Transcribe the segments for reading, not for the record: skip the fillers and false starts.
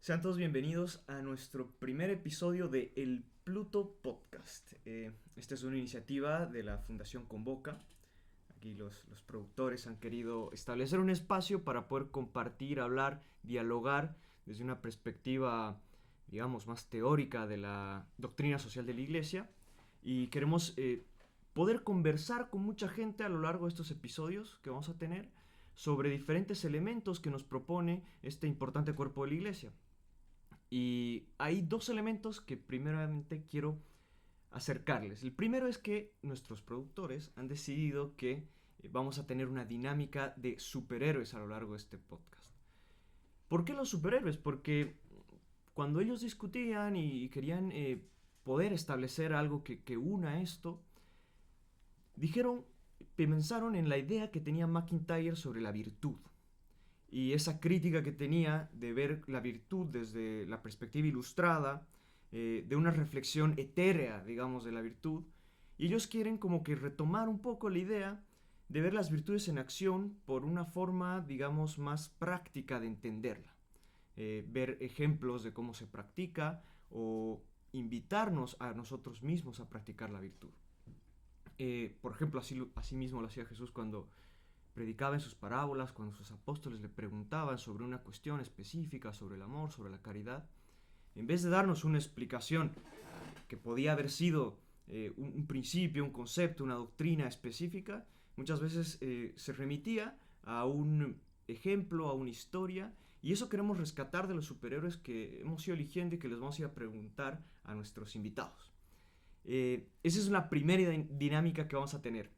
Sean todos bienvenidos a nuestro primer episodio de El Pluto Podcast. Esta es una iniciativa de la Fundación Convoca. Aquí los productores han querido establecer un espacio para poder compartir, hablar, dialogar desde una perspectiva, digamos, más teórica de la doctrina social de la Iglesia. Y queremos poder conversar con mucha gente a lo largo de estos episodios que vamos a tener sobre diferentes elementos que nos propone este importante cuerpo de la Iglesia. Y hay dos elementos que primeramente quiero acercarles. El primero es que nuestros productores han decidido que vamos a tener una dinámica de superhéroes a lo largo de este podcast. ¿Por qué los superhéroes? Porque cuando ellos discutían y querían poder establecer algo que una esto, pensaron en la idea que tenía MacIntyre sobre la virtud. Y esa crítica que tenía de ver la virtud desde la perspectiva ilustrada, de una reflexión etérea, digamos, de la virtud. Y ellos quieren como que retomar un poco la idea de ver las virtudes en acción por una forma, digamos, más práctica de entenderla. Ver ejemplos de cómo se practica o invitarnos a nosotros mismos a practicar la virtud. Por ejemplo, así mismo lo hacía Jesús cuando predicaba en sus parábolas, cuando sus apóstoles le preguntaban sobre una cuestión específica, sobre el amor, sobre la caridad. En vez de darnos una explicación que podía haber sido un principio, un concepto, una doctrina específica, muchas veces se remitía a un ejemplo, a una historia, y eso queremos rescatar de los superhéroes que hemos ido eligiendo y que les vamos a ir a preguntar a nuestros invitados. Esa es una primera dinámica que vamos a tener.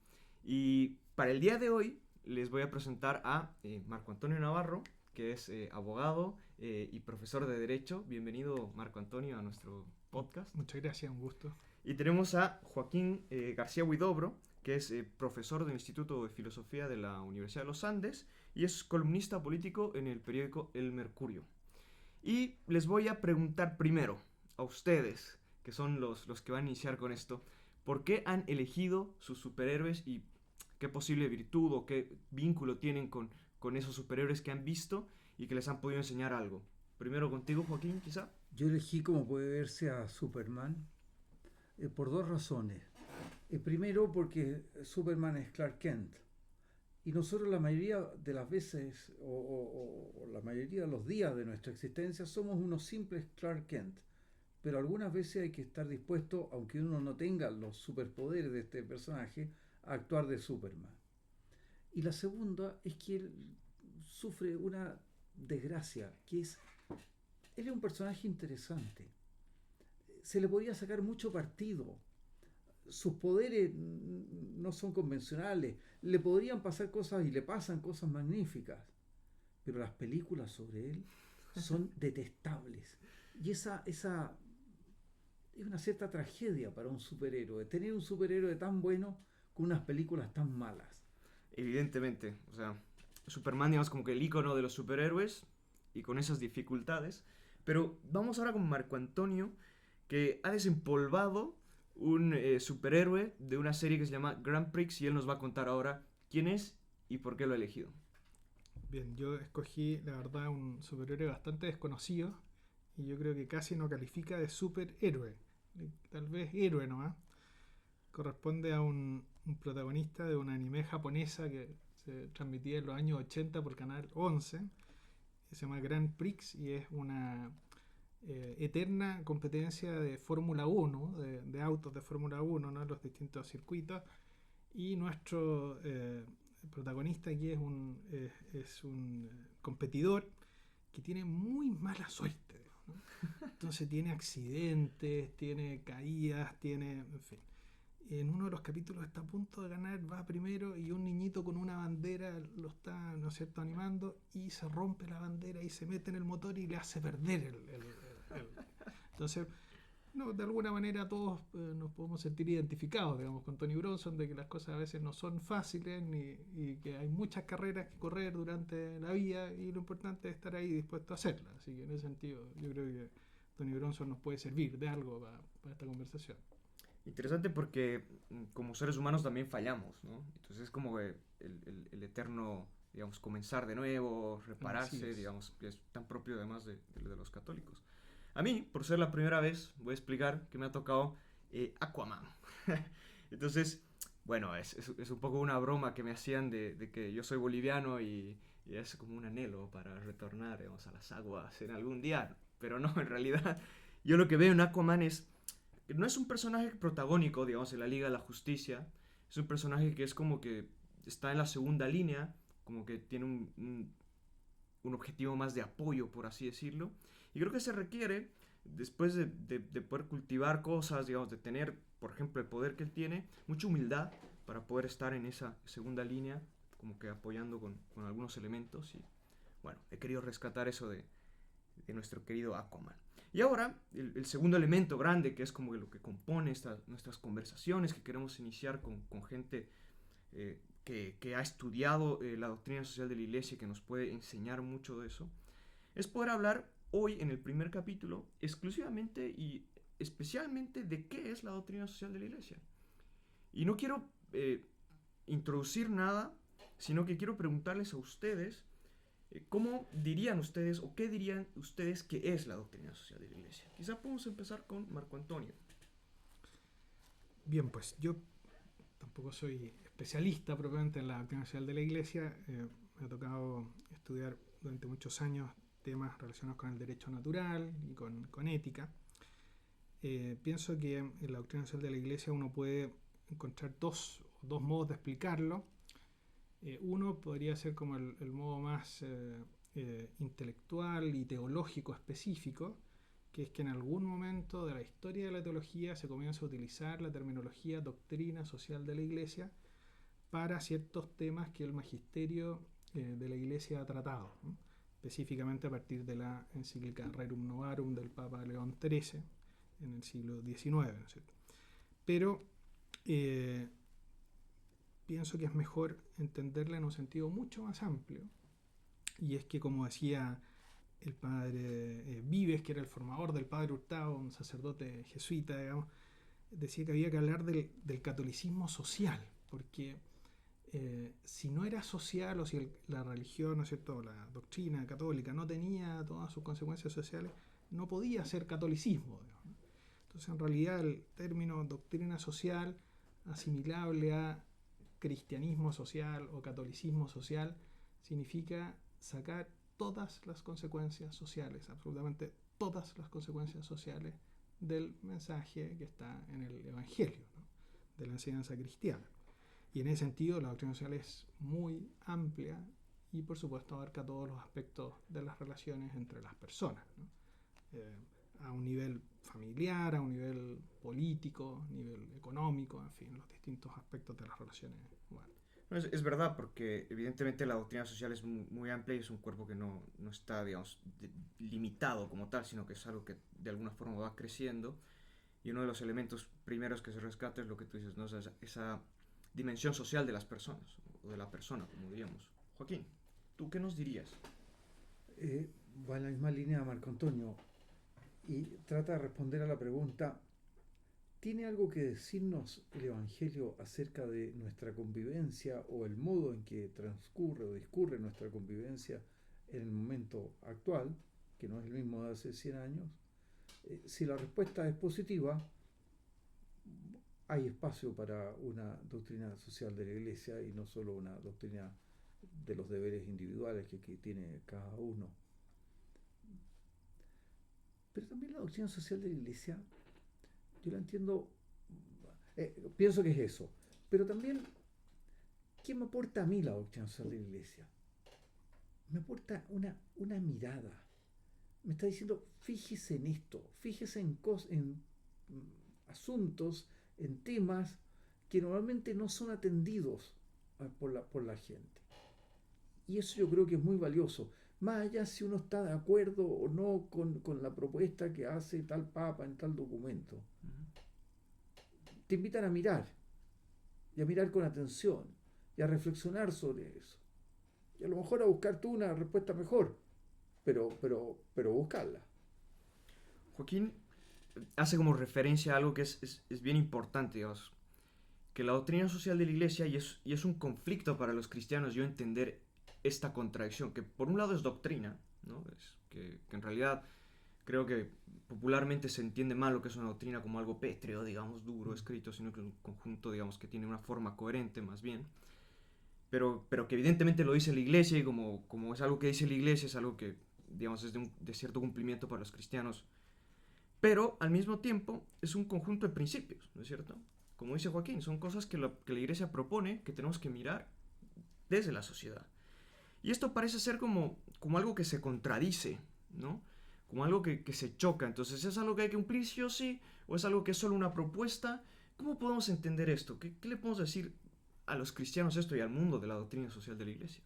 Y para el día de hoy les voy a presentar a Marco Antonio Navarro, que es abogado y profesor de Derecho. Bienvenido, Marco Antonio, a nuestro podcast. Muchas gracias, un gusto. Y tenemos a Joaquín García Huidobro, que es profesor del Instituto de Filosofía de la Universidad de los Andes y es columnista político en el periódico El Mercurio. Y les voy a preguntar primero a ustedes, que son los que van a iniciar con esto, ¿por qué han elegido sus superhéroes y qué posible virtud o qué vínculo tienen con esos superhéroes que han visto y que les han podido enseñar algo? Primero contigo, Joaquín, quizá. Yo elegí, como puede verse, a Superman por dos razones. Primero, porque Superman es Clark Kent. Y nosotros la mayoría de las veces, o la mayoría de los días de nuestra existencia, somos unos simples Clark Kent. Pero algunas veces hay que estar dispuesto, aunque uno no tenga los superpoderes de este personaje, a actuar de Superman. Y la segunda es que él sufre una desgracia, que es, él es un personaje interesante. Se le podría sacar mucho partido. Sus poderes no son convencionales. Le podrían pasar cosas y le pasan cosas magníficas. Pero las películas sobre él son detestables. Y esa es una cierta tragedia para un superhéroe. Tener un superhéroe tan bueno con unas películas tan malas. Evidentemente, o sea, Superman, digamos, como que el icono de los superhéroes y con esas dificultades. Pero vamos ahora con Marco Antonio, que ha desempolvado un superhéroe de una serie que se llama Grand Prix y él nos va a contar ahora quién es y por qué lo ha elegido. Bien, yo escogí, la verdad, un superhéroe bastante desconocido y yo creo que casi no califica de superhéroe. Tal vez héroe nomás. Corresponde a un protagonista de un anime japonesa que se transmitía en los años 80 por Canal 11. Que se llama Grand Prix y es una eterna competencia de Fórmula 1, de autos de Fórmula 1, ¿no? Los distintos circuitos. Y nuestro protagonista aquí es un competidor que tiene muy mala suerte, ¿no? Entonces tiene accidentes, tiene caídas, en fin. En uno de los capítulos está a punto de ganar, va primero y un niñito con una bandera lo está, ¿no es cierto?, animando y se rompe la bandera y se mete en el motor y le hace perder Entonces, no, de alguna manera todos nos podemos sentir identificados, digamos, con Tony Bronson, de que las cosas a veces no son fáciles y que hay muchas carreras que correr durante la vida y lo importante es estar ahí dispuesto a hacerlas. Así que en ese sentido yo creo que Tony Bronson nos puede servir de algo para esta conversación. Interesante porque como seres humanos también fallamos, ¿no? Entonces es como el eterno digamos, comenzar de nuevo, Así repararse, es. digamos, que es tan propio además de los católicos. A mí, por ser la primera vez, voy a explicar que me ha tocado Aquaman. Entonces, bueno, es un poco una broma que me hacían de que yo soy boliviano y es como un anhelo para retornar, digamos, a las aguas en algún día. Pero no, en realidad, yo lo que veo en Aquaman es que no es un personaje protagónico, digamos, en la Liga de la Justicia. Es un personaje que es como que está en la segunda línea, como que tiene un objetivo más de apoyo, por así decirlo. Y creo que se requiere, después de poder cultivar cosas, digamos, de tener, por ejemplo, el poder que él tiene, mucha humildad para poder estar en esa segunda línea, como que apoyando con algunos elementos. Y bueno, he querido rescatar eso de nuestro querido Aquaman. Y ahora, el segundo elemento grande, que es como lo que compone nuestras conversaciones, que queremos iniciar con gente que ha estudiado la doctrina social de la iglesia y que nos puede enseñar mucho de eso, es poder hablar hoy en el primer capítulo exclusivamente y especialmente de qué es la doctrina social de la iglesia. Y no quiero introducir nada, sino que quiero preguntarles a ustedes cómo dirían ustedes o qué dirían ustedes que es la doctrina social de la iglesia. Quizá podemos empezar con Marco Antonio. Bien, pues yo tampoco soy especialista propiamente en la doctrina social de la iglesia. Me ha tocado estudiar durante muchos años temas relacionados con el derecho natural y con ética. Pienso que en la doctrina social de la iglesia uno puede encontrar dos modos de explicarlo. Uno podría ser como el modo más intelectual y teológico específico, que es que en algún momento de la historia de la teología se comienza a utilizar la terminología doctrina social de la iglesia para ciertos temas que el magisterio de la iglesia ha tratado, ¿no? Específicamente a partir de la encíclica Rerum Novarum del Papa León XIII en el siglo XIX, ¿no es cierto? Pero pienso que es mejor entenderla en un sentido mucho más amplio, y es que, como decía el padre Vives, que era el formador del padre Hurtado, un sacerdote jesuita, digamos, decía que había que hablar del catolicismo social, porque si no era social o si la religión, ¿no es cierto?, la doctrina católica no tenía todas sus consecuencias sociales, no podía ser catolicismo, digamos, ¿no? Entonces, en realidad, el término doctrina social, asimilable a cristianismo social o catolicismo social, significa sacar todas las consecuencias sociales, absolutamente todas las consecuencias sociales del mensaje que está en el Evangelio, ¿no?, de la enseñanza cristiana. Y en ese sentido la doctrina social es muy amplia y por supuesto abarca todos los aspectos de las relaciones entre las personas, ¿no? A un nivel familiar, a un nivel político, nivel económico, en fin, los distintos aspectos de las relaciones humanas. No, es verdad, porque evidentemente la doctrina social es muy amplia y es un cuerpo que no está, digamos, limitado como tal, sino que es algo que de alguna forma va creciendo. Y uno de los elementos primeros que se rescata es lo que tú dices, ¿no? Esa dimensión social de las personas, o de la persona, como diríamos. Joaquín, ¿tú qué nos dirías? Va en la misma línea de Marco Antonio y trata de responder a la pregunta: ¿tiene algo que decirnos el Evangelio acerca de nuestra convivencia o el modo en que transcurre o discurre nuestra convivencia en el momento actual, que no es el mismo de hace 100 años? Si la respuesta es positiva, hay espacio para una doctrina social de la Iglesia y no solo una doctrina de los deberes individuales que tiene cada uno. Pero también la doctrina social de la Iglesia, yo la entiendo, pienso que es eso. Pero también, ¿qué me aporta a mí la doctrina social de la Iglesia? Me aporta una mirada. Me está diciendo, fíjese en esto, fíjese en asuntos, en temas que normalmente no son atendidos por la gente. Y eso yo creo que es muy valioso. Más allá si uno está de acuerdo o no con la propuesta que hace tal papa en tal documento. Te invitan a mirar, y a mirar con atención, y a reflexionar sobre eso. Y a lo mejor a buscar tú una respuesta mejor, pero buscarla. Joaquín hace como referencia a algo que es bien importante, digamos, que la doctrina social de la iglesia, y es un conflicto para los cristianos yo entender esta contradicción, que por un lado es doctrina, ¿no? Que en realidad creo que popularmente se entiende mal lo que es una doctrina como algo pétreo, digamos, duro, escrito, sino que es un conjunto, digamos, que tiene una forma coherente más bien, pero que evidentemente lo dice la Iglesia y como es algo que dice la Iglesia, es algo que, digamos, es de cierto cumplimiento para los cristianos, pero al mismo tiempo es un conjunto de principios, ¿no es cierto? Como dice Joaquín, son cosas que la Iglesia propone que tenemos que mirar desde la sociedad. Y esto parece ser como algo que se contradice, ¿no? Como algo que se choca. Entonces, ¿es algo que hay que cumplir sí o sí? ¿O es algo que es solo una propuesta? ¿Cómo podemos entender esto? ¿Qué le podemos decir a los cristianos esto y al mundo de la doctrina social de la Iglesia?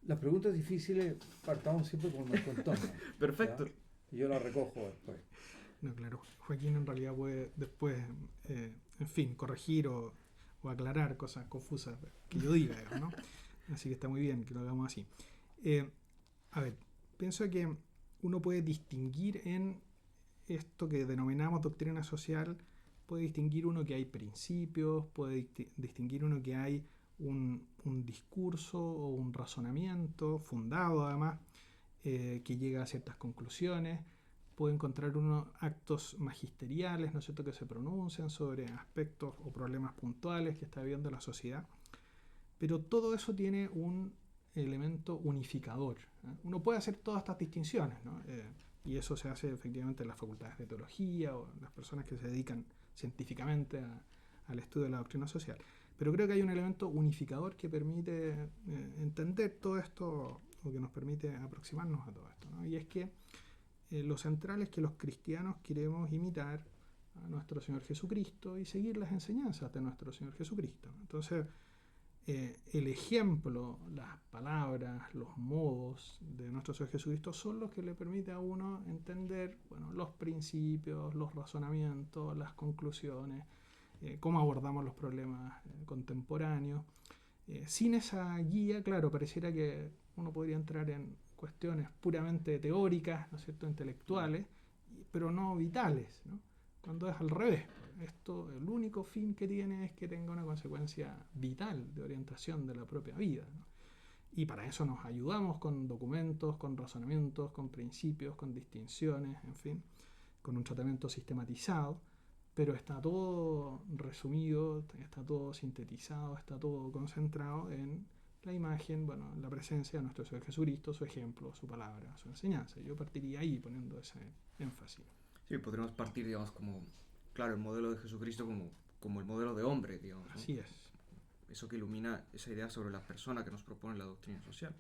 Las preguntas difíciles partamos siempre por nuestro entorno. Perfecto. ¿Ya? Y yo las recojo después. No, claro, Joaquín en realidad puede después, en fin, corregir o aclarar cosas confusas que yo diga, digamos, ¿no? Así que está muy bien que lo hagamos así. A ver, pienso que uno puede distinguir en esto que denominamos doctrina social, puede distinguir uno que hay principios, puede distinguir uno que hay un discurso o un razonamiento fundado además, que llega a ciertas conclusiones. Puede encontrar unos actos magisteriales, ¿no es cierto?, que se pronuncian sobre aspectos o problemas puntuales que está viviendo la sociedad. Pero todo eso tiene un elemento unificador, ¿eh? Uno puede hacer todas estas distinciones, ¿no? Y eso se hace efectivamente en las facultades de teología o en las personas que se dedican científicamente al estudio de la doctrina social. Pero creo que hay un elemento unificador que permite entender todo esto o que nos permite aproximarnos a todo esto, ¿no? Y es que lo central es que los cristianos queremos imitar a nuestro Señor Jesucristo y seguir las enseñanzas de nuestro Señor Jesucristo. Entonces, el ejemplo, las palabras, los modos de nuestro Señor Jesucristo son los que le permiten a uno entender, bueno, los principios, los razonamientos, las conclusiones, cómo abordamos los problemas contemporáneos. Sin esa guía, claro, pareciera que uno podría entrar en cuestiones puramente teóricas, ¿no es cierto?, intelectuales, pero no vitales, ¿no? Cuando es al revés. Esto, el único fin que tiene es que tenga una consecuencia vital de orientación de la propia vida, ¿no? Y para eso nos ayudamos con documentos, con razonamientos, con principios, con distinciones, en fin, con un tratamiento sistematizado, pero está todo resumido, está todo sintetizado, está todo concentrado en la imagen, bueno, la presencia de nuestro Señor Jesucristo, su ejemplo, su palabra, su enseñanza. Yo partiría ahí poniendo ese énfasis. Sí, podríamos partir, digamos, claro, el modelo de Jesucristo como el modelo de hombre, digamos, ¿no? Así es. Eso que ilumina esa idea sobre la persona que nos propone la doctrina social.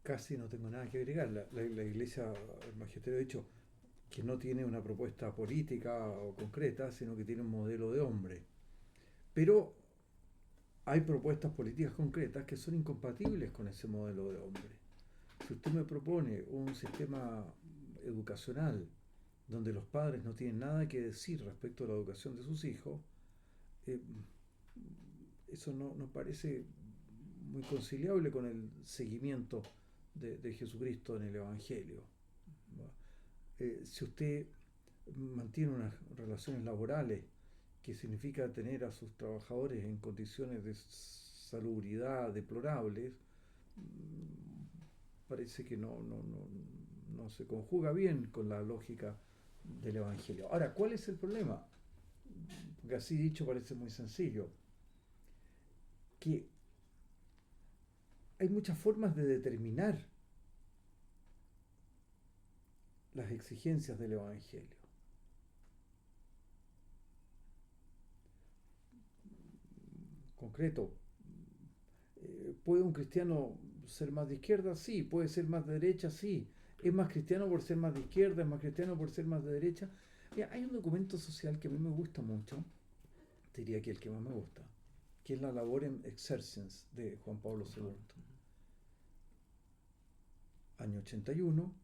Casi no tengo nada que agregar. La Iglesia, el Magisterio ha dicho que no tiene una propuesta política o concreta, sino que tiene un modelo de hombre. Pero hay propuestas políticas concretas que son incompatibles con ese modelo de hombre. Si usted me propone un sistema educacional donde los padres no tienen nada que decir respecto a la educación de sus hijos, eso no parece muy conciliable con el seguimiento de Jesucristo en el Evangelio. Si usted mantiene unas relaciones laborales que significa tener a sus trabajadores en condiciones de salubridad deplorables, parece que no se conjuga bien con la lógica del Evangelio. Ahora, ¿cuál es el problema? Porque así dicho parece muy sencillo. Que hay muchas formas de determinar las exigencias del Evangelio. Concreto, ¿puede un cristiano ser más de izquierda? Sí. ¿Puede ser más de derecha? Sí. ¿Es más cristiano por ser más de izquierda? ¿Es más cristiano por ser más de derecha? Mira, hay un documento social que a mí me gusta mucho, diría que el que más me gusta, que es la Laborem Exercens de Juan Pablo II. Año 81.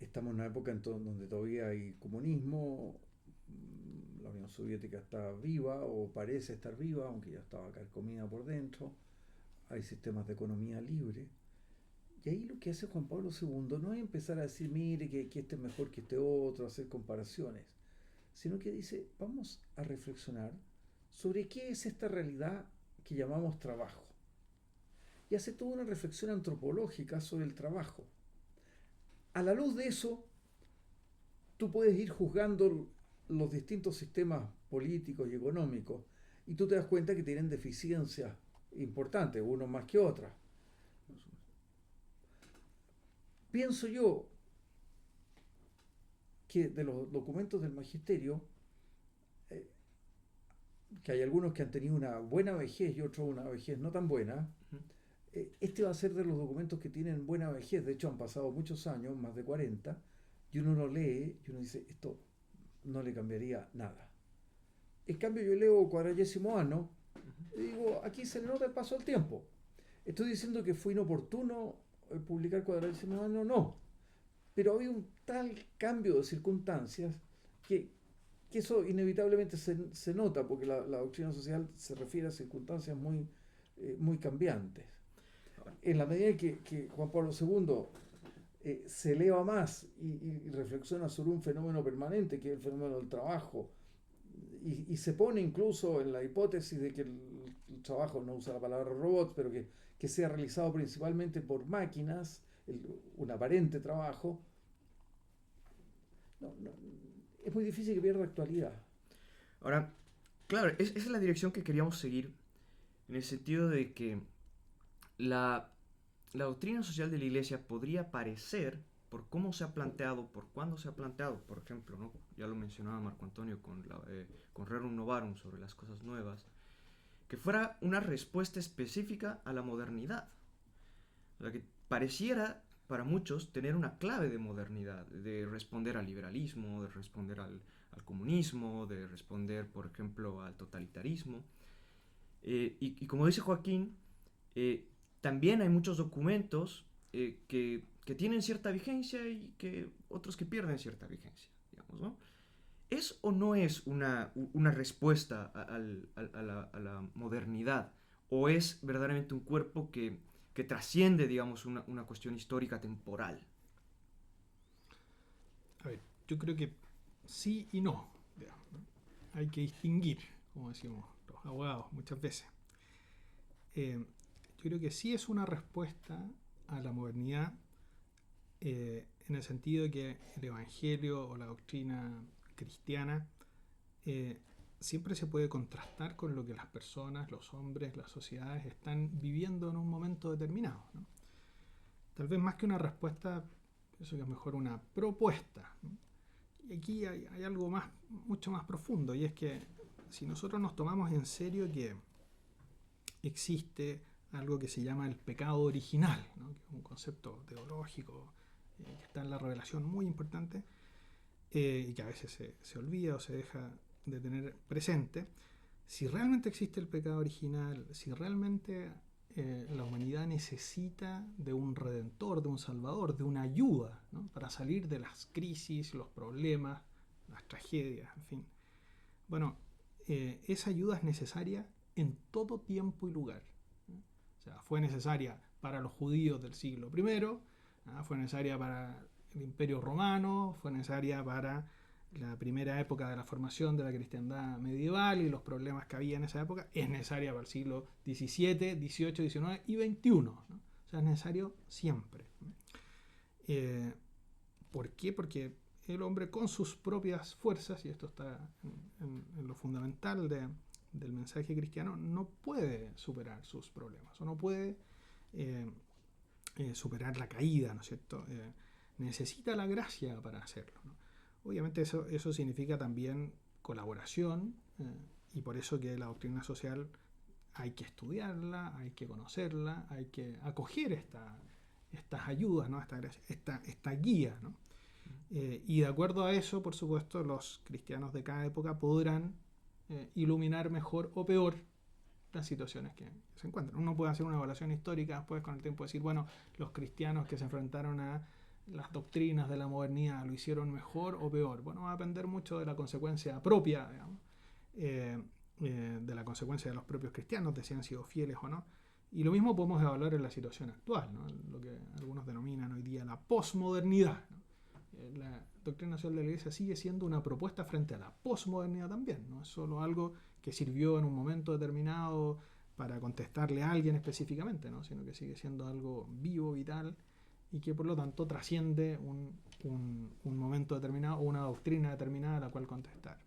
Estamos en una época donde todavía hay comunismo, la Unión Soviética está viva o parece estar viva, aunque ya estaba carcomida por dentro, hay sistemas de economía libre. Y ahí lo que hace Juan Pablo II no es empezar a decir, mire, que este es mejor que este otro, hacer comparaciones, sino que dice, vamos a reflexionar sobre qué es esta realidad que llamamos trabajo. Y hace toda una reflexión antropológica sobre el trabajo. A la luz de eso, tú puedes ir juzgando los distintos sistemas políticos y económicos y tú te das cuenta que tienen deficiencias importantes, unos más que otras. Pienso yo que de los documentos del magisterio, que hay algunos que han tenido una buena vejez y otros una vejez no tan buena, este va a ser de los documentos que tienen buena vejez. De hecho, han pasado muchos años, más de 40, y uno lo lee y uno dice, esto no le cambiaría nada. En cambio, yo leo Quadragesimo Anno y digo, aquí se le nota el paso del tiempo. ¿Estoy diciendo que fue inoportuno publicar Quadragesimo Anno? No. Pero había un tal cambio de circunstancias que eso inevitablemente se nota, porque la doctrina social se refiere a circunstancias muy cambiantes. En la medida que Juan Pablo II se eleva más y reflexiona sobre un fenómeno permanente, que es el fenómeno del trabajo, y se pone incluso en la hipótesis de que el trabajo, no usa la palabra robots, pero que sea realizado principalmente por máquinas, un aparente trabajo, es muy difícil que pierda actualidad. Ahora, claro, esa es la dirección que queríamos seguir, en el sentido de que la doctrina social de la Iglesia podría parecer, por cómo se ha planteado, por cuándo se ha planteado, por ejemplo, ¿no? Ya lo mencionaba Marco Antonio con Rerum Novarum sobre las cosas nuevas, que fuera una respuesta específica a la modernidad, la que pareciera para muchos tener una clave de modernidad, de responder al liberalismo, de responder al comunismo, de responder, por ejemplo, al totalitarismo. Y como dice Joaquín, también hay muchos documentos que tienen cierta vigencia y que otros que pierden cierta vigencia, digamos, ¿no? ¿Es o no es una respuesta a la modernidad? ¿O es verdaderamente un cuerpo que trasciende, digamos, una cuestión histórica temporal? A ver, yo creo que sí y no, digamos, ¿no? Hay que distinguir, como decimos los abogados muchas veces. Yo creo que sí es una respuesta a la modernidad, en el sentido de que el Evangelio o la doctrina cristiana siempre se puede contrastar con lo que las personas, los hombres, las sociedades están viviendo en un momento determinado, ¿no? Tal vez más que una respuesta, pienso que es mejor una propuesta, ¿no? Y aquí hay algo mucho más profundo, y es que si nosotros nos tomamos en serio que existe algo que se llama el pecado original, ¿no? Que es un concepto teológico que está en la revelación muy importante, y que a veces se olvida o se deja de tener presente. Si realmente existe el pecado original, si realmente la humanidad necesita de un redentor, de un salvador, de una ayuda, ¿no? Para salir de las crisis, los problemas, las tragedias, en fin. Bueno, esa ayuda es necesaria en todo tiempo y lugar, ¿no? O sea, fue necesaria para los judíos del siglo I, ¿no? Fue necesaria para el Imperio Romano, fue necesaria para la primera época de la formación de la cristiandad medieval y los problemas que había en esa época, es necesaria para el siglo XVII, XVIII, XIX y XXI, ¿no? O sea, es necesario siempre. ¿Por qué? Porque el hombre con sus propias fuerzas, y esto está en lo fundamental del mensaje cristiano, no puede superar sus problemas, o no puede superar la caída, ¿no es cierto? Necesita la gracia para hacerlo, ¿no? Obviamente eso significa también colaboración, y por eso que la doctrina social hay que estudiarla, hay que conocerla, hay que acoger estas ayudas, ¿no? esta guía, ¿no? Y de acuerdo a eso, por supuesto, los cristianos de cada época podrán iluminar mejor o peor las situaciones que se encuentran. Uno puede hacer una evaluación histórica después con el tiempo, decir, bueno, los cristianos que se enfrentaron a las doctrinas de la modernidad lo hicieron mejor o peor. Bueno, va a depender mucho de la consecuencia propia, digamos, de la consecuencia de los propios cristianos, de si han sido fieles o no. Y lo mismo podemos evaluar en la situación actual, ¿no? Lo que algunos denominan hoy día la posmodernidad, ¿no? La doctrina social de la Iglesia sigue siendo una propuesta frente a la posmodernidad también, no es solo algo que sirvió en un momento determinado para contestarle a alguien específicamente, ¿no? Sino que sigue siendo algo vivo, vital, y que por lo tanto trasciende un momento determinado o una doctrina determinada a la cual contestar.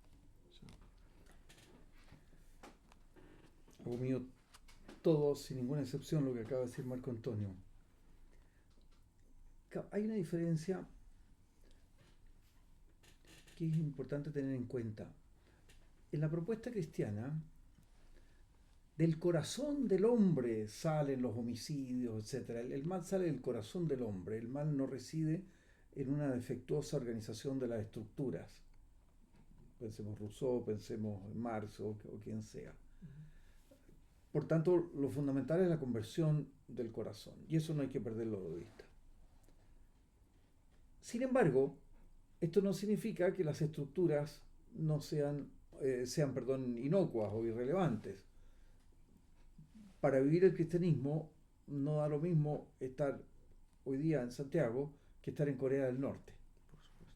Hago mío todo, sin ninguna excepción, lo que acaba de decir Marco Antonio. Hay una diferencia que es importante tener en cuenta. En la propuesta cristiana, del corazón del hombre salen los homicidios, etc. El mal sale del corazón del hombre. El mal no reside en una defectuosa organización de las estructuras. Pensemos Rousseau, pensemos Marx o quien sea. Por tanto, lo fundamental es la conversión del corazón, y eso no hay que perderlo de vista. Sin embargo, esto no significa que las estructuras no sean inocuas o irrelevantes. Para vivir el cristianismo no da lo mismo estar hoy día en Santiago que estar en Corea del Norte. Por supuesto.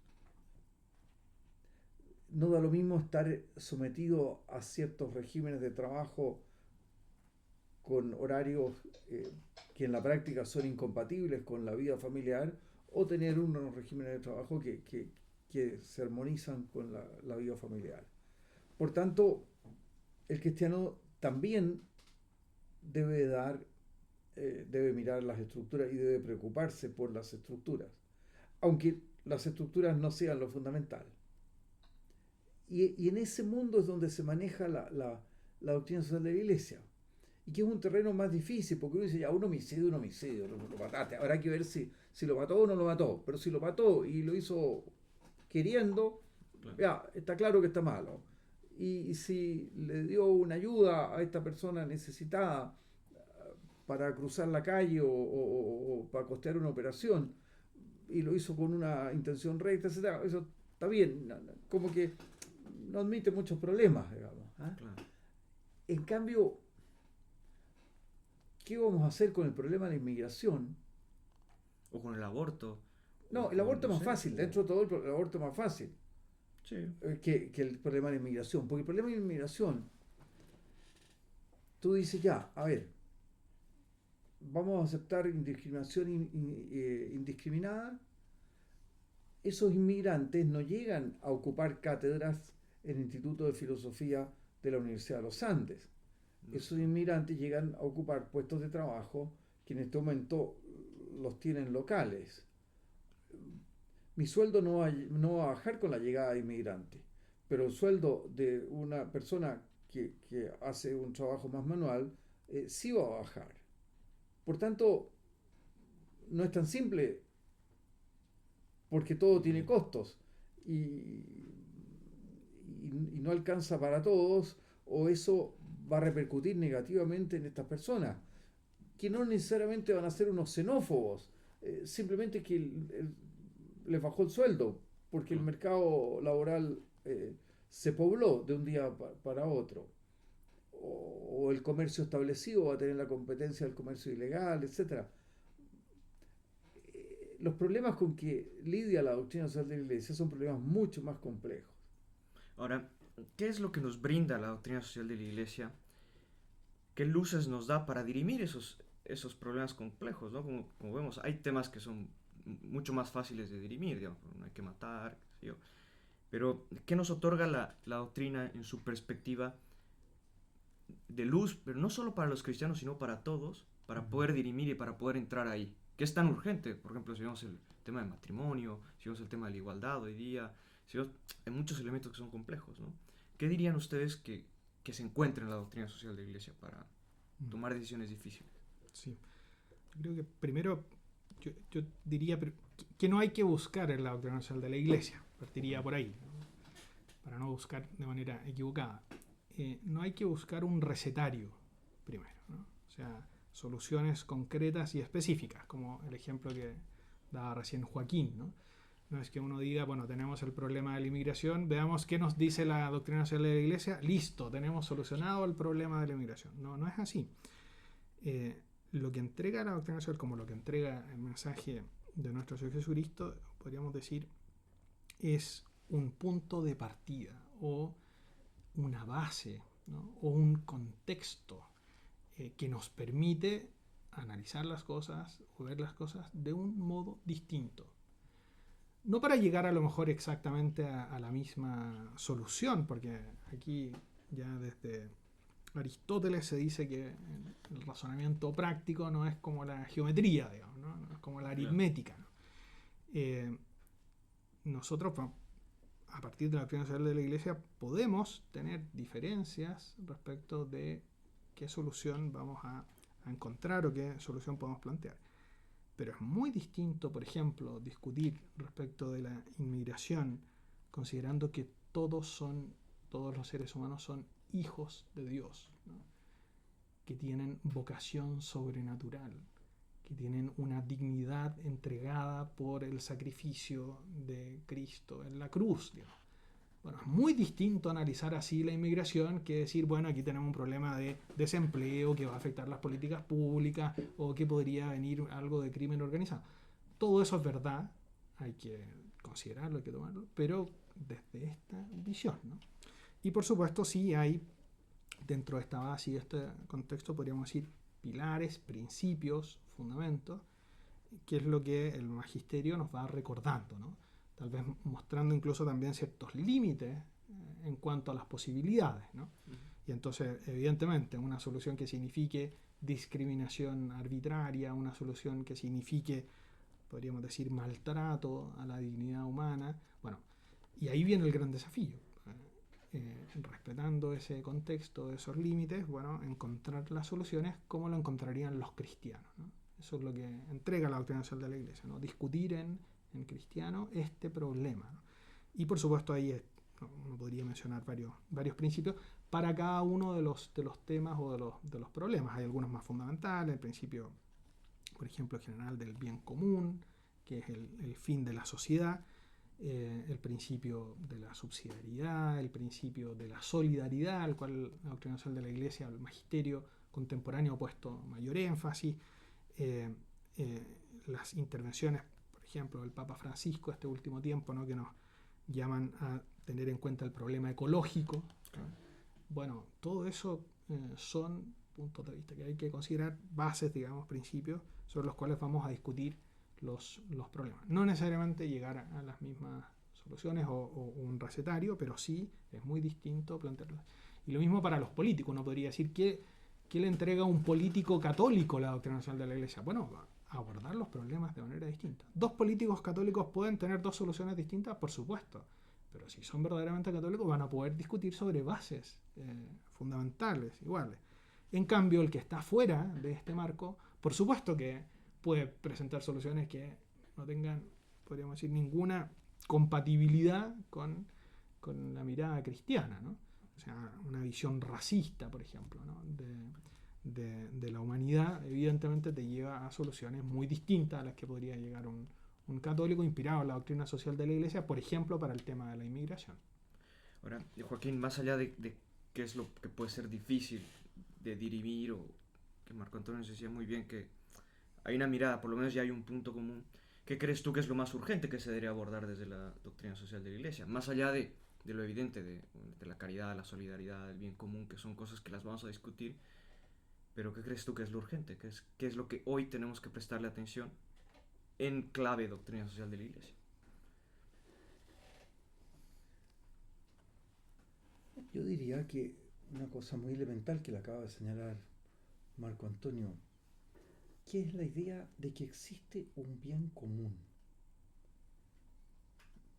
No da lo mismo estar sometido a ciertos regímenes de trabajo con horarios que en la práctica son incompatibles con la vida familiar, o tener unos regímenes de trabajo que se armonizan con la vida familiar. Por tanto, el cristiano también debe mirar las estructuras y debe preocuparse por las estructuras, aunque las estructuras no sean lo fundamental. Y en ese mundo es donde se maneja la doctrina social de la Iglesia, y que es un terreno más difícil, porque uno dice, ya, un homicidio, lo mataste, habrá que ver si lo mató o no lo mató, pero si lo mató y lo hizo queriendo, Claro. ya, está claro que está malo. Y si le dio una ayuda a esta persona necesitada para cruzar la calle o para costear una operación, y lo hizo con una intención recta, etc., eso está bien, como que no admite muchos problemas, digamos. Claro. En cambio, ¿qué vamos a hacer con el problema de la inmigración? O con el aborto. No, O el aborto es no más sé, fácil, o- dentro de todo el aborto es más fácil Sí. que el problema de la inmigración. Porque el problema de la inmigración, tú dices, ya, a ver, vamos a aceptar indiscriminación indiscriminada. Esos inmigrantes no llegan a ocupar cátedras en el Instituto de Filosofía de la Universidad de los Andes. Esos inmigrantes llegan a ocupar puestos de trabajo que en este momento los tienen locales. Mi sueldo no va a bajar con la llegada de inmigrantes, pero el sueldo de una persona que hace un trabajo más manual sí va a bajar. Por tanto, no es tan simple, porque todo tiene costos y no alcanza para todos, o eso va a repercutir negativamente en estas personas, que no necesariamente van a ser unos xenófobos, simplemente que les bajó el sueldo, porque el mercado laboral se pobló de un día para otro, o el comercio establecido va a tener la competencia del comercio ilegal, etc. Los problemas con que lidia la doctrina social de la Iglesia son problemas mucho más complejos. Ahora, ¿qué es lo que nos brinda la doctrina social de la Iglesia? ¿Qué luces nos da para dirimir esos problemas complejos, ¿no? Como vemos, hay temas que son mucho más fáciles de dirimir, digamos, no hay que matar, qué sé yo. Pero, ¿qué nos otorga la doctrina en su perspectiva de luz, pero no solo para los cristianos, sino para todos, para poder dirimir y para poder entrar ahí? ¿Qué es tan urgente? Por ejemplo, si vemos el tema del matrimonio, si vemos el tema de la igualdad hoy día, si vemos, hay muchos elementos que son complejos, ¿no? ¿Qué dirían ustedes que se encuentra en la doctrina social de la Iglesia para tomar decisiones difíciles? Sí. Yo creo que primero yo diría que no hay que buscar en la doctrina social de la Iglesia. Partiría por ahí, ¿no? Para no buscar de manera equivocada. No hay que buscar un recetario primero, ¿no? O sea, soluciones concretas y específicas, como el ejemplo que daba recién Joaquín, ¿no? No es que uno diga, bueno, tenemos el problema de la inmigración, veamos qué nos dice la doctrina social de la Iglesia, listo, tenemos solucionado el problema de la inmigración. No, no es así. Lo que entrega la doctrina social, como lo que entrega el mensaje de nuestro Señor Jesucristo, podríamos decir, es un punto de partida o una base, ¿no? O un contexto que nos permite analizar las cosas o ver las cosas de un modo distinto. No para llegar a lo mejor exactamente a la misma solución, porque aquí ya desde Aristóteles se dice que el razonamiento práctico no es como la geometría, digamos, ¿no? No es como la aritmética, ¿no? Nosotros, a partir de la doctrina social de la Iglesia, podemos tener diferencias respecto de qué solución vamos a encontrar o qué solución podemos plantear. Pero es muy distinto, por ejemplo, discutir respecto de la inmigración, considerando que todos los seres humanos son hijos de Dios, ¿no? Que tienen vocación sobrenatural, que tienen una dignidad entregada por el sacrificio de Cristo en la cruz, digamos. Bueno, es muy distinto analizar así la inmigración que decir, bueno, aquí tenemos un problema de desempleo que va a afectar las políticas públicas o que podría venir algo de crimen organizado. Todo eso es verdad, hay que considerarlo, hay que tomarlo, pero desde esta visión, ¿no? Y por supuesto sí hay, dentro de esta base y de este contexto, podríamos decir, pilares, principios, fundamentos, que es lo que el magisterio nos va recordando, ¿no? Tal vez mostrando incluso también ciertos límites en cuanto a las posibilidades, ¿no? Y entonces, evidentemente, una solución que signifique discriminación arbitraria, una solución que signifique, podríamos decir, maltrato a la dignidad humana, bueno, y ahí viene el gran desafío. Respetando ese contexto, esos límites, bueno, encontrar las soluciones como lo encontrarían los cristianos, ¿no? Eso es lo que entrega la doctrina social de la Iglesia, ¿no? Discutir en cristiano este problema, ¿no? Y por supuesto ahí uno podría mencionar varios principios para cada uno de los temas o de los problemas. Hay algunos más fundamentales, el principio, por ejemplo, general del bien común, que es el fin de la sociedad, el principio de la subsidiariedad, el principio de la solidaridad, al cual la doctrina social de la Iglesia, el magisterio contemporáneo ha puesto mayor énfasis, las intervenciones, por ejemplo, del Papa Francisco este último tiempo, ¿no? Que nos llaman a tener en cuenta el problema ecológico, ¿no? Bueno, todo eso son puntos de vista que hay que considerar, bases, digamos, principios sobre los cuales vamos a discutir los problemas. No necesariamente llegar a las mismas soluciones o un recetario, pero sí es muy distinto plantearlo. Y lo mismo para los políticos. Uno podría decir ¿qué le entrega a un político católico la doctrina social de la Iglesia? Bueno, abordar los problemas de manera distinta. ¿Dos políticos católicos pueden tener dos soluciones distintas? Por supuesto. Pero si son verdaderamente católicos van a poder discutir sobre bases fundamentales, iguales. En cambio, el que está fuera de este marco, por supuesto que puede presentar soluciones que no tengan, podríamos decir, ninguna compatibilidad con la mirada cristiana, ¿no? O sea, una visión racista, por ejemplo, ¿no? de la humanidad, evidentemente te lleva a soluciones muy distintas a las que podría llegar un católico inspirado en la doctrina social de la Iglesia, por ejemplo, para el tema de la inmigración. Ahora, Joaquín, más allá de qué es lo que puede ser difícil de dirimir, o que Marco Antonio nos decía muy bien que hay una mirada, por lo menos ya hay un punto común, ¿qué crees tú que es lo más urgente que se debería abordar desde la doctrina social de la Iglesia? Más allá de lo evidente, de la caridad, la solidaridad, el bien común, que son cosas que las vamos a discutir, pero ¿qué crees tú que es lo urgente? ¿Qué es lo que hoy tenemos que prestarle atención en clave doctrina social de la Iglesia? Yo diría que una cosa muy elemental que le acaba de señalar Marco Antonio, que es la idea de que existe un bien común.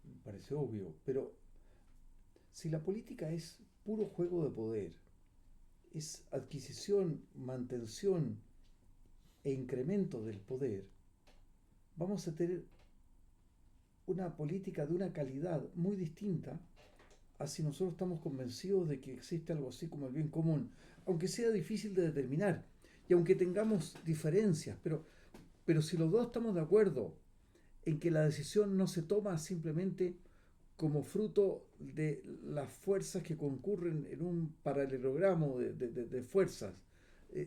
Me parece obvio, pero si la política es puro juego de poder, es adquisición, mantención e incremento del poder, vamos a tener una política de una calidad muy distinta a si nosotros estamos convencidos de que existe algo así como el bien común, aunque sea difícil de determinar y aunque tengamos diferencias, pero si los dos estamos de acuerdo en que la decisión no se toma simplemente como fruto de las fuerzas que concurren en un paralelogramo de fuerzas,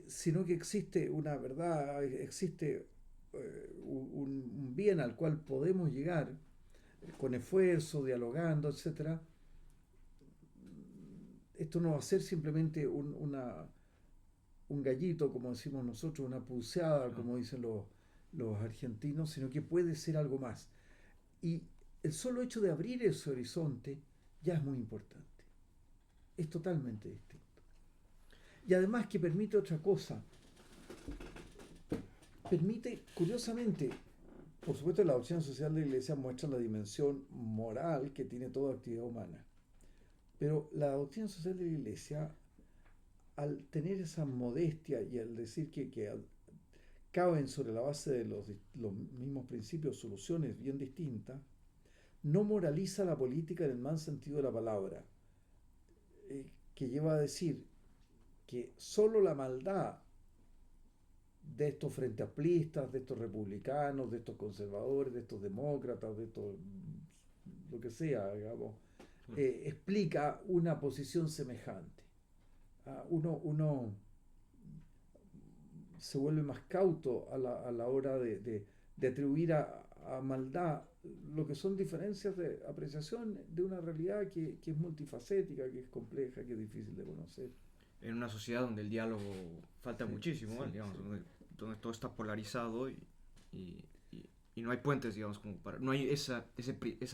sino que existe una verdad, existe un bien al cual podemos llegar con esfuerzo, dialogando, etc. Esto no va a ser simplemente un gallito, como decimos nosotros, una pulseada, como dicen los argentinos, sino que puede ser algo más. Y el solo hecho de abrir ese horizonte ya es muy importante. Es totalmente distinto. Y además que permite otra cosa. Permite, curiosamente, por supuesto, la doctrina social de la Iglesia muestra la dimensión moral que tiene toda actividad humana. Pero la doctrina social de la Iglesia, al tener esa modestia y al decir que caben sobre la base de los mismos principios soluciones bien distintas, no moraliza la política en el mal sentido de la palabra, que lleva a decir que solo la maldad de estos frente amplistas, de estos republicanos, de estos conservadores, de estos demócratas, de estos lo que sea, digamos, explica una posición semejante. Uno se vuelve más cauto a la hora de atribuir a maldad lo que son diferencias de apreciación de una realidad que es multifacética, que es compleja, que es difícil de conocer. En una sociedad donde el diálogo falta muchísimo, digamos, donde todo está polarizado y no hay puentes, digamos, no hay esa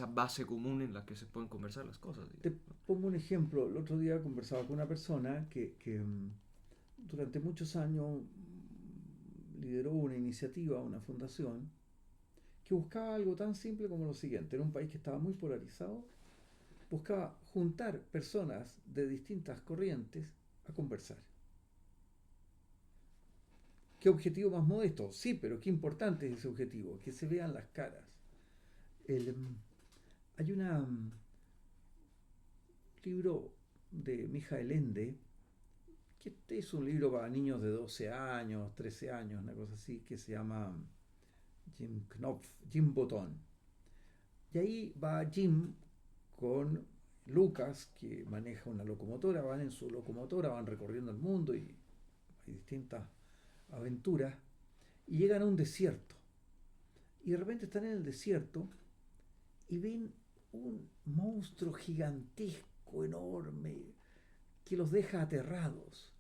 base común en la que se pueden conversar las cosas. Te pongo un ejemplo. El otro día conversaba con una persona que durante muchos años lideró una iniciativa, una fundación, que buscaba algo tan simple como lo siguiente. Era un país que estaba muy polarizado, buscaba juntar personas de distintas corrientes a conversar. ¿Qué objetivo más modesto? Sí, pero qué importante es ese objetivo, que se vean las caras. Hay un libro de Mijael Ende, que es un libro para niños de 12 años, 13 años, una cosa así, que se llama Jim Botón. Y ahí va Jim con Lucas, que maneja una locomotora, van en su locomotora, van recorriendo el mundo y hay distintas aventuras, y llegan a un desierto. Y de repente están en el desierto y ven un monstruo gigantesco, enorme, que los deja aterrados.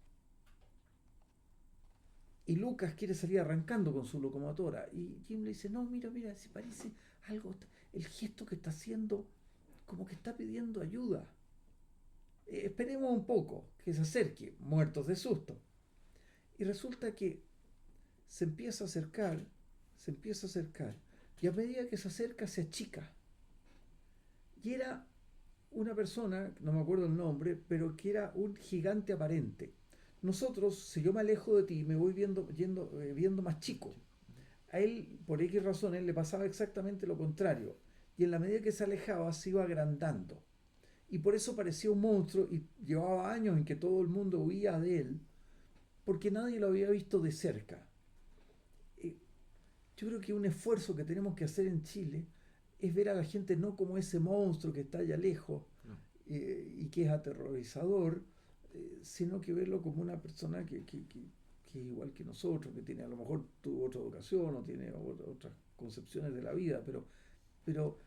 Y Lucas quiere salir arrancando con su locomotora. Y Jim le dice, no, mira, se parece algo, el gesto que está haciendo, como que está pidiendo ayuda. Esperemos un poco, que se acerque, muertos de susto. Y resulta que se empieza a acercar, y a medida que se acerca se achica. Y era una persona, no me acuerdo el nombre, pero que era un gigante aparente. Nosotros, si yo me alejo de ti, me voy viendo más chico. A él, por X razones, le pasaba exactamente lo contrario. Y en la medida que se alejaba, se iba agrandando. Y por eso parecía un monstruo y llevaba años en que todo el mundo huía de él, porque nadie lo había visto de cerca. Yo creo que un esfuerzo que tenemos que hacer en Chile es ver a la gente no como ese monstruo que está allá lejos y que es aterrorizador, sino que verlo como una persona que es igual que nosotros, que tiene a lo mejor tuvo otra educación o tiene otras concepciones de la vida, pero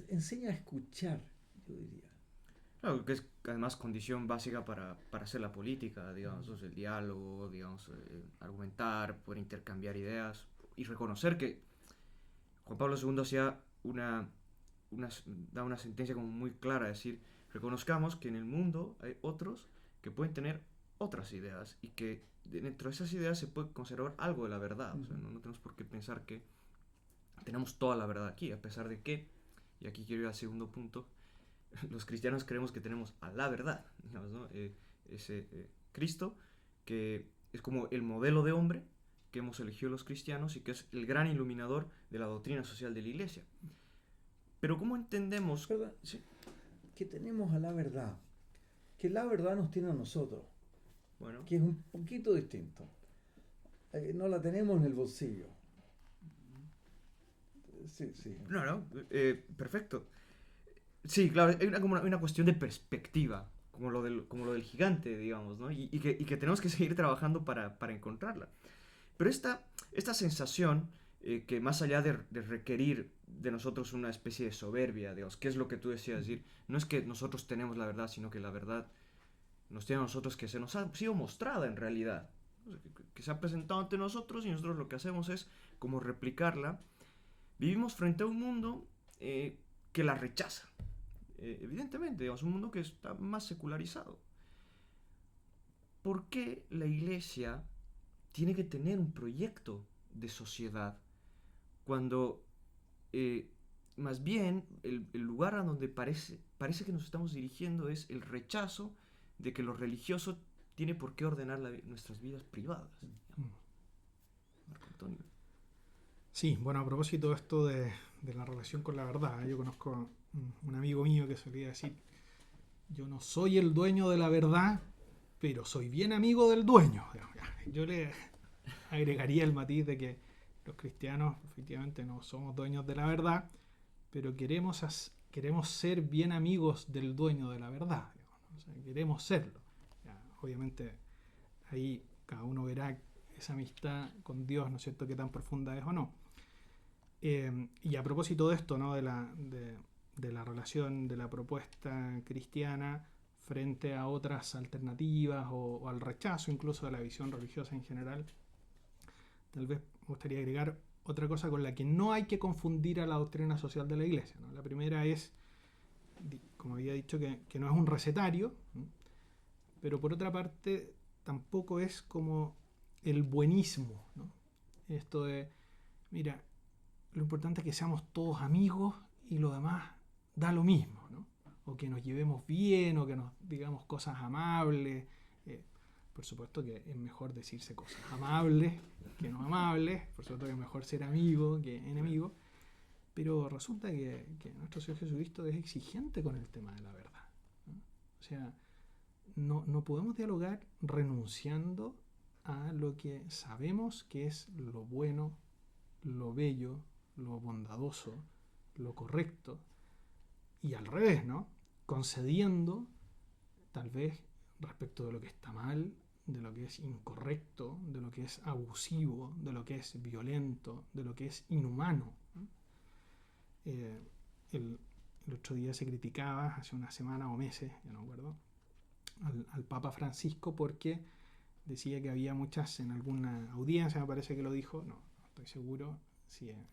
enseña a escuchar, yo diría. Claro, que es además condición básica para hacer la política, digamos, el diálogo, digamos, argumentar, poder intercambiar ideas y reconocer que Juan Pablo II da una sentencia como muy clara, es decir, reconozcamos que en el mundo hay otros que pueden tener otras ideas y que dentro de esas ideas se puede conservar algo de la verdad. O sea, no tenemos por qué pensar que tenemos toda la verdad aquí, a pesar de que, y aquí quiero ir al segundo punto, los cristianos creemos que tenemos a la verdad, digamos, ¿no? Ese Cristo que es como el modelo de hombre que hemos elegido los cristianos y que es el gran iluminador de la doctrina social de la Iglesia. Pero ¿cómo entendemos? Sí, que tenemos a la verdad, que la verdad nos tiene a nosotros, bueno, que es un poquito distinto. No la tenemos en el bolsillo. Sí. No, perfecto. Sí, claro, hay una cuestión de perspectiva, como lo del gigante, digamos, ¿no? Y que tenemos que seguir trabajando para encontrarla. Pero esta sensación, que más allá de requerir de nosotros una especie de soberbia, digamos, ¿qué es lo que tú decías? Es decir, no es que nosotros tenemos la verdad, sino que la verdad nos tiene a nosotros, que se nos ha sido mostrada en realidad, que se ha presentado ante nosotros y nosotros lo que hacemos es como replicarla. Vivimos frente a un mundo que la rechaza, evidentemente, digamos, un mundo que está más secularizado. ¿Por qué la Iglesia tiene que tener un proyecto de sociedad cuando más bien el lugar a donde parece que nos estamos dirigiendo es el rechazo de que lo religioso tiene por qué ordenar nuestras vidas privadas? Marco Antonio. Sí, bueno, a propósito de esto de la relación con la verdad, yo conozco un amigo mío que solía decir: yo no soy el dueño de la verdad, pero soy bien amigo del dueño. Yo le agregaría el matiz de que los cristianos efectivamente no somos dueños de la verdad, pero queremos ser bien amigos del dueño de la verdad, ¿no? O sea, queremos serlo. Obviamente ahí cada uno verá esa amistad con Dios, ¿no es cierto?, qué tan profunda es o no. Y a propósito de esto, ¿no?, de la relación, de la propuesta cristiana frente a otras alternativas o al rechazo incluso de la visión religiosa en general, tal vez me gustaría agregar otra cosa con la que no hay que confundir a la doctrina social de la Iglesia, ¿no? La primera es, como había dicho, que no es un recetario, ¿no?, pero por otra parte tampoco es como el buenismo, ¿no? Esto de, mira, lo importante es que seamos todos amigos y lo demás da lo mismo, ¿no? O que nos llevemos bien, o que nos digamos cosas amables. Por supuesto que es mejor decirse cosas amables que no amables, por supuesto que es mejor ser amigo que enemigo, pero resulta que nuestro Señor Jesucristo es exigente con el tema de la verdad, ¿no? O sea, no podemos dialogar renunciando a lo que sabemos que es lo bueno, lo bello, lo bondadoso, lo correcto, y al revés, ¿no?, concediendo tal vez respecto de lo que está mal, de lo que es incorrecto, de lo que es abusivo, de lo que es violento, de lo que es inhumano, ¿no? El otro día se criticaba, hace una semana o meses, ya no me acuerdo, al Papa Francisco porque decía que había muchas, en alguna audiencia me parece que lo dijo, no estoy seguro si en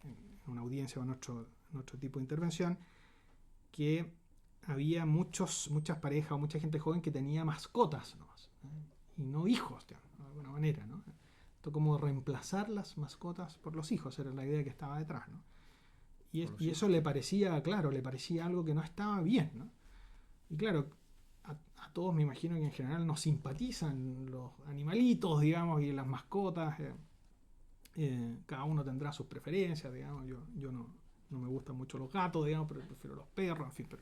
una audiencia o en otro tipo de intervención, que había muchas parejas o mucha gente joven que tenía mascotas, ¿no?, y no hijos, de alguna manera, ¿no? Esto como reemplazar las mascotas por los hijos, era la idea que estaba detrás, ¿no? Y eso le parecía, claro, le parecía algo que no estaba bien, ¿no? Y claro, a todos me imagino que en general nos simpatizan los animalitos, digamos, y las mascotas. Cada uno tendrá sus preferencias, digamos. Yo no me gustan mucho los gatos, digamos, pero prefiero los perros, en fin. Pero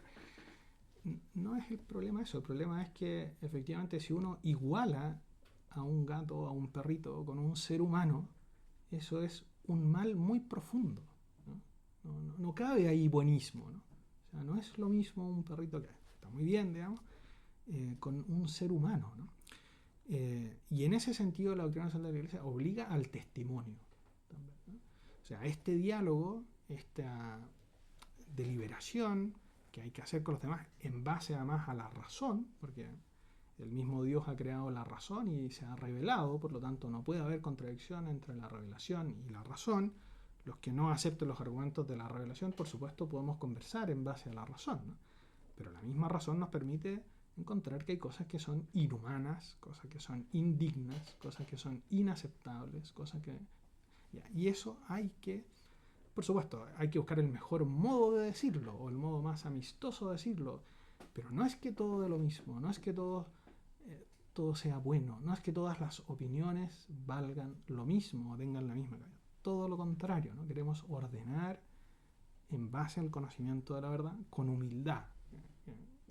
no es el problema eso. El problema es que efectivamente si uno iguala a un gato, a un perrito con un ser humano, eso es un mal muy profundo, ¿no? No cabe ahí buenismo, ¿no? O sea, no es lo mismo un perrito, que está muy bien, digamos, con un ser humano, ¿no? Y en ese sentido la doctrina social de la Iglesia obliga al testimonio también, ¿no? O sea, este diálogo, esta deliberación que hay que hacer con los demás en base además a la razón, porque el mismo Dios ha creado la razón y se ha revelado, por lo tanto no puede haber contradicción entre la revelación y la razón. Los que no acepten los argumentos de la revelación, por supuesto, podemos conversar en base a la razón, ¿no? Pero la misma razón nos permite encontrar que hay cosas que son inhumanas, cosas que son indignas, cosas que son inaceptables, cosas que... Y eso hay que, por supuesto, hay que buscar el mejor modo de decirlo, o el modo más amistoso de decirlo, pero no es que todo de lo mismo, no es que todo sea bueno, no es que todas las opiniones valgan lo mismo o tengan la misma calidad. Todo lo contrario, ¿no? Queremos ordenar en base al conocimiento de la verdad con humildad,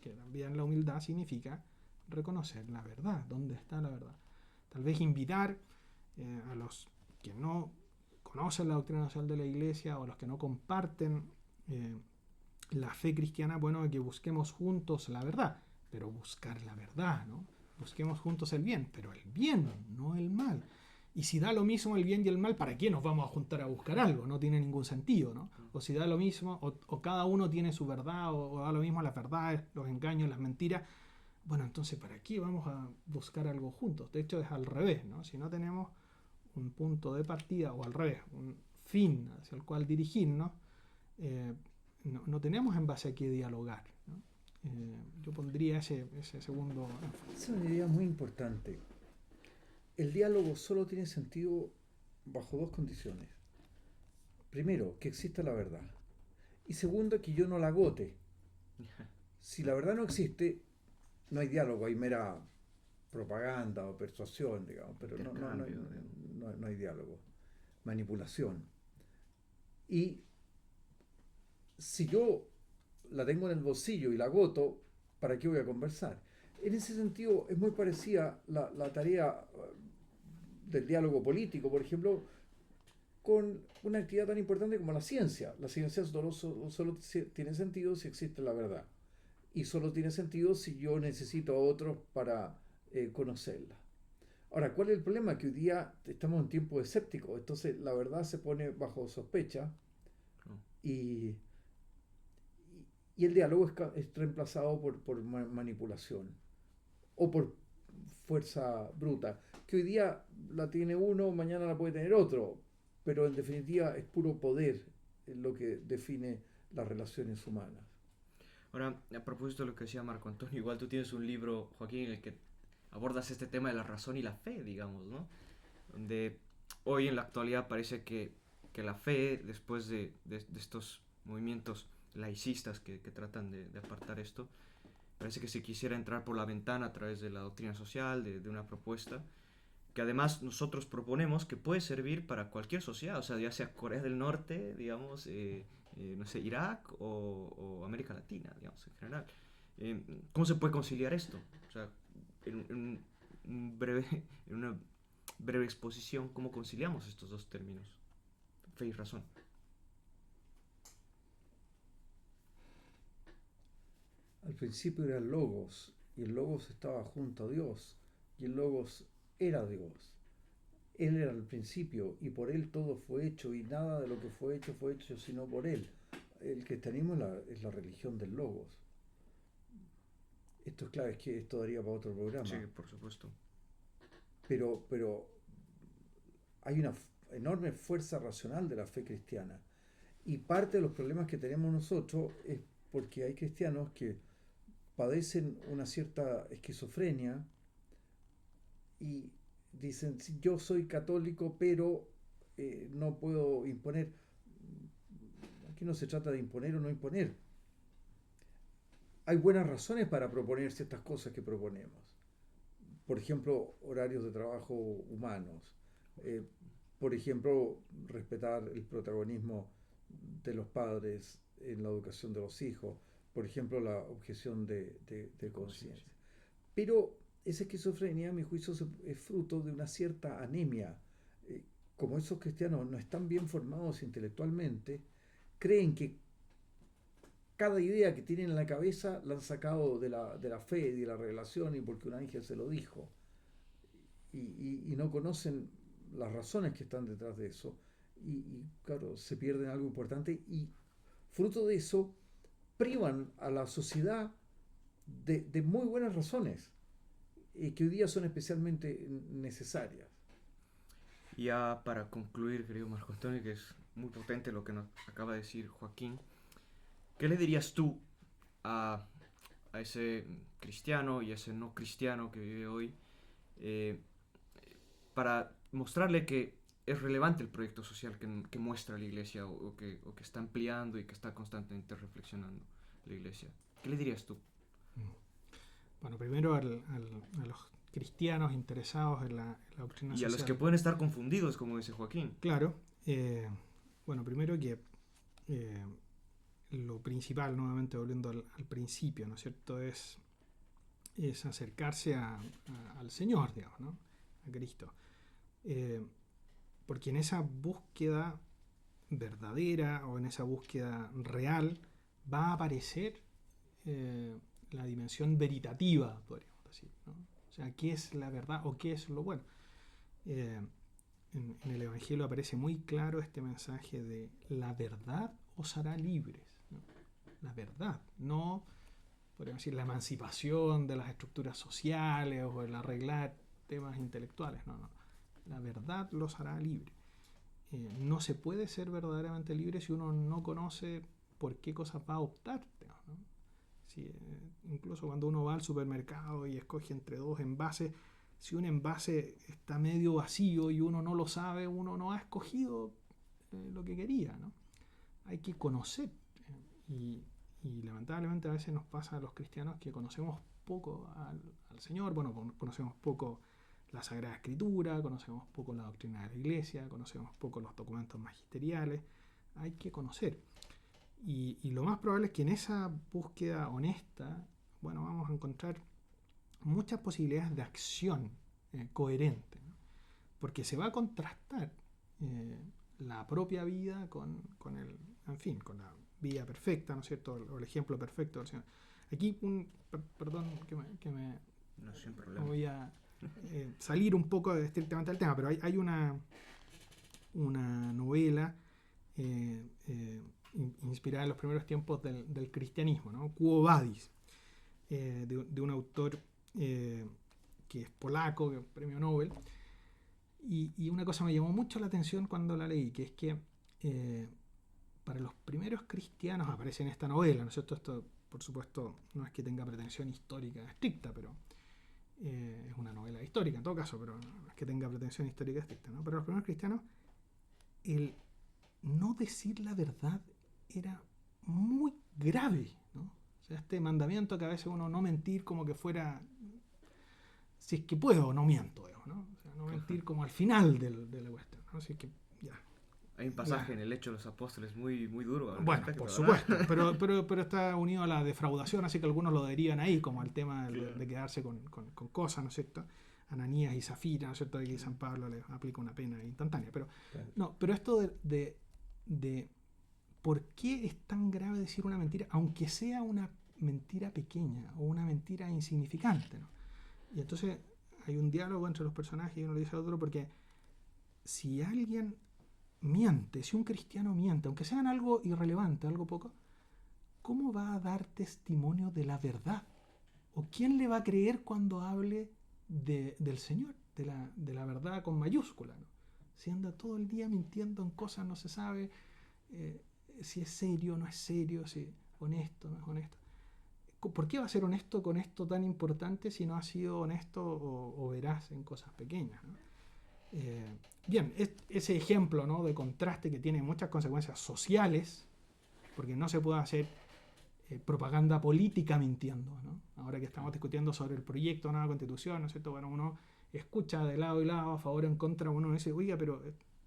que también la humildad significa reconocer la verdad, dónde está la verdad. Tal vez invitar a los que no conocen la doctrina social de la Iglesia o a los que no comparten la fe cristiana, bueno, que busquemos juntos la verdad, pero buscar la verdad, ¿no? Busquemos juntos el bien, pero el bien, no el mal. Y si da lo mismo el bien y el mal, ¿para qué nos vamos a juntar a buscar algo? No tiene ningún sentido, ¿no? O si da lo mismo, o cada uno tiene su verdad, o da lo mismo las verdades, los engaños, las mentiras. bueno, entonces, ¿para qué vamos a buscar algo juntos? De hecho, es al revés, ¿no? Si no tenemos un punto de partida, o al revés, un fin hacia el cual dirigirnos, eh, no tenemos en base a qué dialogar, ¿no? Yo pondría ese segundo énfasis. Es una idea muy importante. El diálogo solo tiene sentido bajo dos condiciones. Primero, que exista la verdad. Y segundo, que yo no la agote. Si la verdad no existe, no hay diálogo, hay mera propaganda o persuasión, digamos, pero no hay diálogo. Manipulación. Y si yo la tengo en el bolsillo y la agoto, ¿para qué voy a conversar? En ese sentido, es muy parecida la tarea del diálogo político, por ejemplo, con una actividad tan importante como la ciencia. La ciencia solo tiene sentido si existe la verdad. Y solo tiene sentido si yo necesito a otros para conocerla. Ahora, ¿cuál es el problema? Que hoy día estamos en tiempos escépticos, entonces la verdad se pone bajo sospecha y, y el diálogo es reemplazado por manipulación o por fuerza bruta, que hoy día la tiene uno, mañana la puede tener otro, pero en definitiva es puro poder lo que define las relaciones humanas. Ahora, a propósito de lo que decía Marco Antonio, igual tú tienes un libro, Joaquín, en el que abordas este tema de la razón y la fe, digamos, ¿no? Donde hoy en la actualidad parece que la fe, después de estos movimientos laicistas que tratan de apartar esto, parece que se quisiera entrar por la ventana a través de la doctrina social, de una propuesta, que además nosotros proponemos que puede servir para cualquier sociedad, o sea, ya sea Corea del Norte, digamos, no sé, Irak o América Latina, digamos, en general. ¿Cómo se puede conciliar esto? O sea, en una breve exposición, ¿cómo conciliamos estos dos términos? Fe y razón. Al principio era el Logos, y el Logos estaba junto a Dios, y el Logos era Dios. Él era el principio, y por Él todo fue hecho, y nada de lo que fue hecho sino por Él. El cristianismo es la religión del Logos. Esto es claro, es que esto daría para otro programa. Sí, por supuesto. Pero hay una enorme fuerza racional de la fe cristiana. Y parte de los problemas que tenemos nosotros es porque hay cristianos que padecen una cierta esquizofrenia y dicen, sí, yo soy católico, pero no puedo imponer. Aquí no se trata de imponer o no imponer. Hay buenas razones para proponer ciertas cosas que proponemos. Por ejemplo, horarios de trabajo humanos. Eh, por ejemplo, respetar el protagonismo de los padres en la educación de los hijos. Por ejemplo, la objeción de conciencia. Pero esa esquizofrenia, a mi juicio, es fruto de una cierta anemia. Como esos cristianos no están bien formados intelectualmente, creen que cada idea que tienen en la cabeza la han sacado de la fe y de la revelación y porque un ángel se lo dijo. Y no conocen las razones que están detrás de eso. Y claro, se pierden algo importante y fruto de eso privan a la sociedad de muy buenas razones que hoy día son especialmente necesarias. Y ya para concluir, querido Marco Antonio, que es muy potente lo que nos acaba de decir Joaquín, ¿qué le dirías tú a ese cristiano y a ese no cristiano que vive hoy para mostrarle que es relevante el proyecto social que muestra la Iglesia o que está ampliando y que está constantemente reflexionando la Iglesia? ¿Qué le dirías tú? Bueno, primero a los cristianos interesados en la doctrina social. Y a los que pueden estar confundidos, como dice Joaquín. Claro. Bueno, primero que lo principal, nuevamente volviendo al principio, ¿no es cierto?, es acercarse al Señor, digamos, ¿no?, a Cristo. Porque en esa búsqueda verdadera o en esa búsqueda real va a aparecer la dimensión veritativa, podríamos decir, ¿no? O sea, ¿qué es la verdad o qué es lo bueno? En el Evangelio aparece muy claro este mensaje de la verdad os hará libres, ¿no? La verdad, no podríamos decir, la emancipación de las estructuras sociales o el arreglar temas intelectuales. No, no. La verdad los hará libres. No se puede ser verdaderamente libre si uno no conoce por qué cosas va a optar, ¿no? Si, incluso cuando uno va al supermercado y escoge entre dos envases, si un envase está medio vacío y uno no lo sabe, uno no ha escogido lo que quería, ¿no? Hay que conocer. Y lamentablemente a veces nos pasa a los cristianos que conocemos poco al Señor. Bueno, conocemos poco la Sagrada Escritura, conocemos poco la doctrina de la Iglesia, conocemos poco los documentos magisteriales. Hay que conocer. Y lo más probable es que en esa búsqueda honesta, bueno, vamos a encontrar muchas posibilidades de acción coherente, ¿no? Porque se va a contrastar la propia vida con la vida perfecta, ¿no es cierto? O el ejemplo perfecto del Señor. Aquí, perdón que me no, sin problema. voy a salir un poco estrictamente del tema, pero hay una novela inspirada en los primeros tiempos del cristianismo, ¿no? Quo Vadis, de un autor que es polaco, que es premio Nobel, y una cosa me llamó mucho la atención cuando la leí, que es que para los primeros cristianos, aparece en esta novela, ¿no es cierto? Esto, por supuesto, no es que tenga pretensión histórica estricta, pero es una novela histórica en todo caso, pero no es que tenga pretensión histórica estricta, ¿no? Para los primeros cristianos, el no decir la verdad era muy grave, ¿no? O sea, este mandamiento que a veces uno no mentir como que fuera, si es que puedo, no miento, ¿no? O sea, no mentir como al final de la cuestión, ¿no? Así que ya. Hay un pasaje en el Hecho de los Apóstoles muy, muy duro. Bueno, respecto, por ¿verdad? supuesto, pero está unido a la defraudación, así que algunos lo derivan ahí, como al tema de quedarse con cosas, ¿no es cierto? Ananías y Zafira, ¿no es cierto? Aquí San Pablo le aplica una pena instantánea. Pero no, pero esto de por qué es tan grave decir una mentira, aunque sea una mentira pequeña o una mentira insignificante, ¿no? Y entonces hay un diálogo entre los personajes y uno le dice al otro, porque si alguien miente, si un cristiano miente, aunque sean algo irrelevante, algo poco, ¿cómo va a dar testimonio de la verdad? ¿O quién le va a creer cuando hable del Señor, de la verdad con mayúscula, ¿no? Si anda todo el día mintiendo en cosas, no se sabe si es serio o no es serio, si es honesto o no es honesto. ¿Por qué va a ser honesto con esto tan importante si no ha sido honesto o veraz en cosas pequeñas, ¿no? Bien, ese ejemplo, ¿no?, de contraste que tiene muchas consecuencias sociales, porque no se puede hacer propaganda política mintiendo, ¿no? Ahora que estamos discutiendo sobre el proyecto de nueva constitución, ¿no es cierto? Bueno, uno escucha de lado y lado, a favor o en contra, uno dice, oiga, pero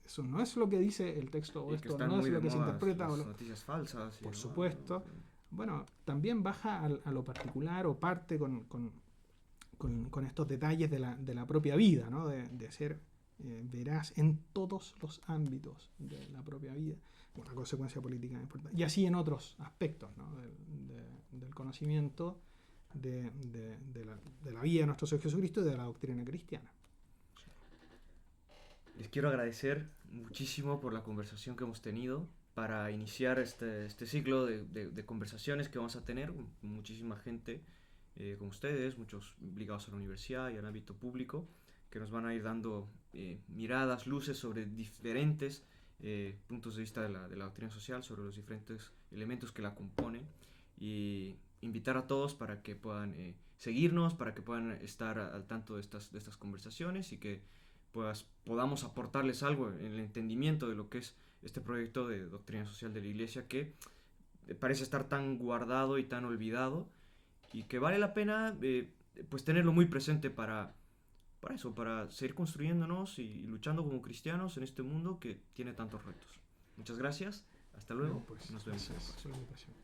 eso no es lo que dice el texto, o esto no es lo que se interpreta. Las noticias falsas. Por supuesto. Bueno, también baja a lo particular o parte con estos detalles de la propia vida, ¿no? De ser veraz en todos los ámbitos de la propia vida, una consecuencia política importante. Y así en otros aspectos, ¿no?, del conocimiento de la vida de nuestro Señor Jesucristo y de la doctrina cristiana. Les quiero agradecer muchísimo por la conversación que hemos tenido para iniciar este ciclo de conversaciones que vamos a tener con muchísima gente como ustedes, muchos ligados a la universidad y al ámbito público, que nos van a ir dando miradas, luces sobre diferentes puntos de vista de la doctrina social, sobre los diferentes elementos que la componen, y invitar a todos para que puedan seguirnos, para que puedan estar al tanto de estas conversaciones y que podamos aportarles algo en el entendimiento de lo que es este proyecto de doctrina social de la Iglesia, que parece estar tan guardado y tan olvidado, y que vale la pena pues tenerlo muy presente para seguir construyéndonos y luchando como cristianos en este mundo que tiene tantos retos. Muchas gracias, hasta luego, Pues, nos vemos. gracias por la invitación.